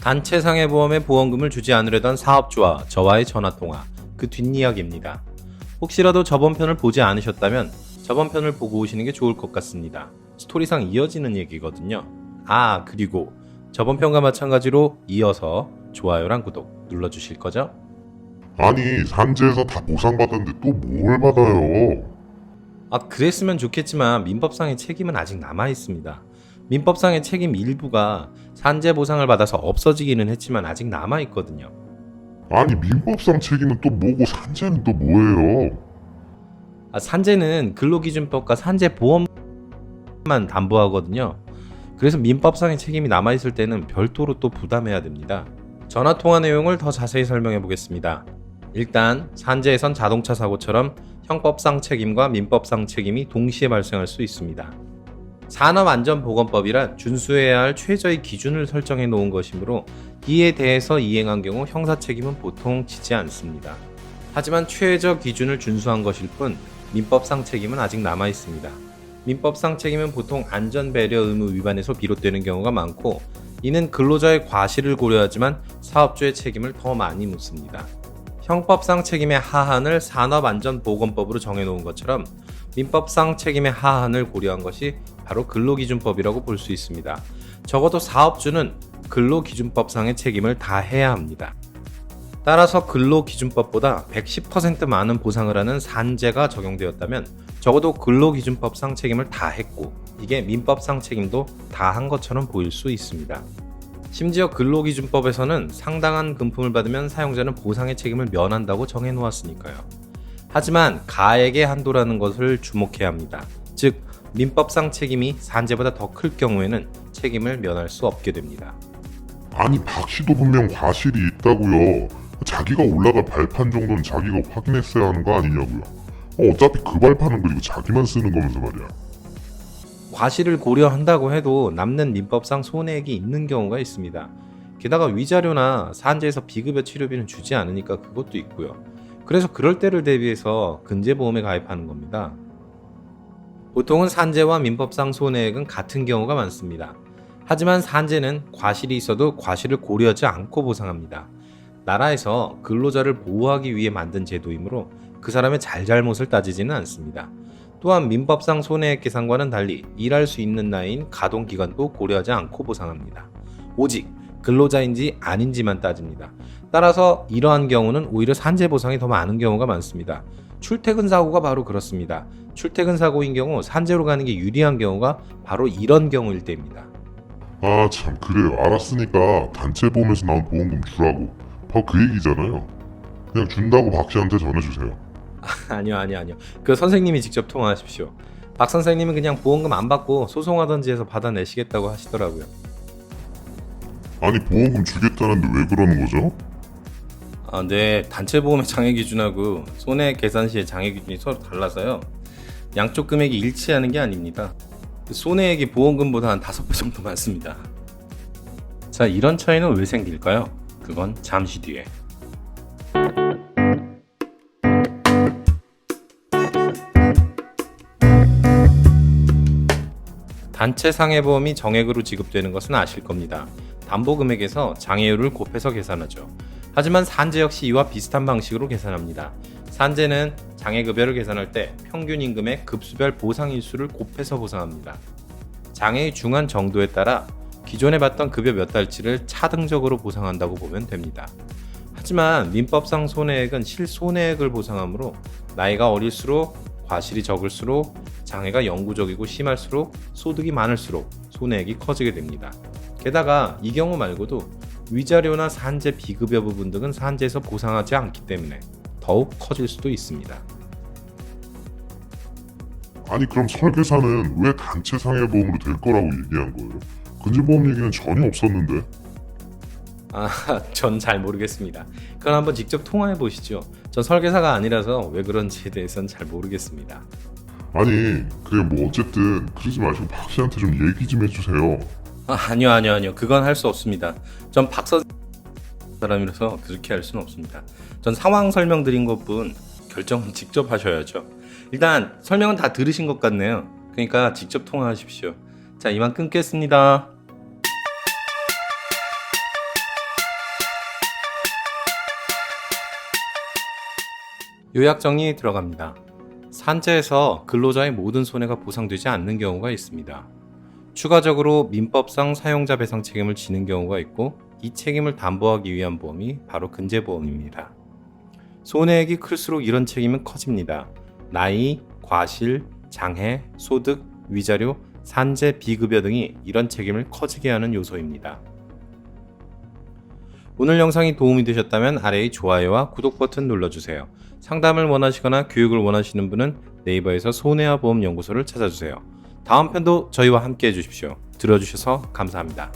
단체 상해보험에 보험금을 주지 않으려던 사업주와 저와의 전화통화, 그 뒷이야기입니다. 혹시라도 저번 편을 보지 않으셨다면 저번 편을 보고 오시는 게 좋을 것 같습니다. 스토리상 이어지는 얘기거든요. 그리고 저번 편과 마찬가지로 이어서 좋아요랑 구독 눌러주실 거죠? 아니, 산재에서 다 보상받았는데 또 뭘 받아요? 그랬으면 좋겠지만 민법상의 책임은 아직 남아있습니다. 민법상의 책임 일부가 산재 보상을 받아서 없어지기는 했지만 아직 남아있거든요. 아니, 민법상 책임은 또 뭐고 산재는 또 뭐예요? 산재는 근로기준법과 산재보험만 담보하거든요. 그래서 민법상의 책임이 남아있을 때는 별도로 또 부담해야 됩니다. 전화통화 내용을 더 자세히 설명해 보겠습니다. 일단 산재에선 자동차 사고처럼 형법상 책임과 민법상 책임이 동시에 발생할 수 있습니다. 산업안전보건법이란 준수해야 할 최저의 기준을 설정해 놓은 것이므로 이에 대해서 이행한 경우 형사 책임은 보통 지지 않습니다. 하지만 최저 기준을 준수한 것일 뿐 민법상 책임은 아직 남아 있습니다. 민법상 책임은 보통 안전배려 의무 위반에서 비롯되는 경우가 많고, 이는 근로자의 과실을 고려하지만 사업주의 책임을 더 많이 묻습니다. 형법상 책임의 하한을 산업안전보건법으로 정해놓은 것처럼 민법상 책임의 하한을 고려한 것이 바로 근로기준법이라고 볼 수 있습니다. 적어도 사업주는 근로기준법상의 책임을 다해야 합니다. 따라서 근로기준법보다 110% 많은 보상을 하는 산재가 적용되었다면 적어도 근로기준법상 책임을 다했고, 이게 민법상 책임도 다한 것처럼 보일 수 있습니다. 심지어 근로기준법에서는 상당한 금품을 받으면 사용자는 보상의 책임을 면한다고 정해놓았으니까요. 하지만 가액의 한도라는 것을 주목해야 합니다. 즉, 민법상 책임이 산재보다 더 클 경우에는 책임을 면할 수 없게 됩니다. 아니, 박 씨도 분명 과실이 있다고요. 자기가 올라갈 발판 정도는 자기가 확인했어야 하는 거 아니냐고요. 어차피 그 발판은 그리고 자기만 쓰는 거면서 말이야. 과실을 고려한다고 해도 남는 민법상 손해액이 있는 경우가 있습니다. 게다가 위자료나 산재에서 비급여 치료비는 주지 않으니까 그것도 있고요. 그래서 그럴 때를 대비해서 근제보험에 가입하는 겁니다. 보통은 산재와 민법상 손해액은 같은 경우가 많습니다. 하지만 산재는 과실이 있어도 과실을 고려하지 않고 보상합니다. 나라에서 근로자를 보호하기 위해 만든 제도이므로 그 사람의 잘잘못을 따지지는 않습니다. 또한 민법상 손해액 계산과는 달리 일할 수 있는 나이인 가동기간도 고려하지 않고 보상합니다. 오직 근로자인지 아닌지만 따집니다. 따라서 이러한 경우는 오히려 산재 보상이 더 많은 경우가 많습니다. 출퇴근 사고가 바로 그렇습니다. 출퇴근 사고인 경우 산재로 가는 게 유리한 경우가 바로 이런 경우일 때입니다. 참, 그래요. 알았으니까 단체 보험에서 나온 보험금 주라고. 바로 그 얘기잖아요. 그냥 준다고 박 씨한테 전해주세요. 아니요. 그 선생님이 직접 통화하십시오. 박 선생님은 그냥 보험금 안 받고 소송하던지 해서 받아내시겠다고 하시더라고요. 아니, 보험금 주겠다는데 왜 그러는 거죠? 네. 단체 보험의 장애 기준하고 손해액 계산 시의 장애 기준이 서로 달라서요. 양쪽 금액이 일치하는 게 아닙니다. 손해액이 보험금보다 한 5배 정도 많습니다. 자, 이런 차이는 왜 생길까요? 그건 잠시 뒤에. 단체 상해보험이 정액으로 지급되는 것은 아실 겁니다. 담보금액에서 장애율을 곱해서 계산하죠. 하지만 산재 역시 이와 비슷한 방식으로 계산합니다. 산재는 장애급여를 계산할 때 평균 임금의 급수별 보상일수를 곱해서 보상합니다. 장애의 중한 정도에 따라 기존에 받던 급여 몇 달치를 차등적으로 보상한다고 보면 됩니다. 하지만 민법상 손해액은 실손해액을 보상하므로 나이가 어릴수록, 과실이 적을수록, 장애가 영구적이고 심할수록, 소득이 많을수록 손해액이 커지게 됩니다. 게다가 이 경우 말고도 위자료나 산재 비급여 부분 등은 산재에서 보상하지 않기 때문에 더욱 커질 수도 있습니다. 아니, 그럼 설계사는 왜 단체 상해보험으로 될 거라고 얘기한 거예요? 근제보험 얘기는 전혀 없었는데. 전 잘 모르겠습니다. 그건 한번 직접 통화해 보시죠. 전 설계사가 아니라서 왜 그런지에 대해서는 잘 모르겠습니다. 아니, 그게 뭐 어쨌든 그러지 마시고 박 씨한테 좀 얘기 좀 해주세요. 아니요. 그건 할 수 없습니다. 전 박사 사람이라서 그렇게 할 수는 없습니다. 전 상황 설명드린 것뿐 결정은 직접 하셔야죠. 일단 설명은 다 들으신 것 같네요. 그러니까 직접 통화하십시오. 자, 이만 끊겠습니다. 요약 정리 들어갑니다. 산재에서 근로자의 모든 손해가 보상되지 않는 경우가 있습니다. 추가적으로 민법상 사용자 배상 책임을 지는 경우가 있고, 이 책임을 담보하기 위한 보험이 바로 근제보험입니다. 손해액이 클수록 이런 책임은 커집니다. 나이, 과실, 장애, 소득, 위자료, 산재, 비급여 등이 이런 책임을 커지게 하는 요소입니다. 오늘 영상이 도움이 되셨다면 아래의 좋아요와 구독 버튼 눌러주세요. 상담을 원하시거나 교육을 원하시는 분은 네이버에서 손해와 보험 연구소를 찾아주세요. 다음 편도 저희와 함께 해주십시오. 들어주셔서 감사합니다.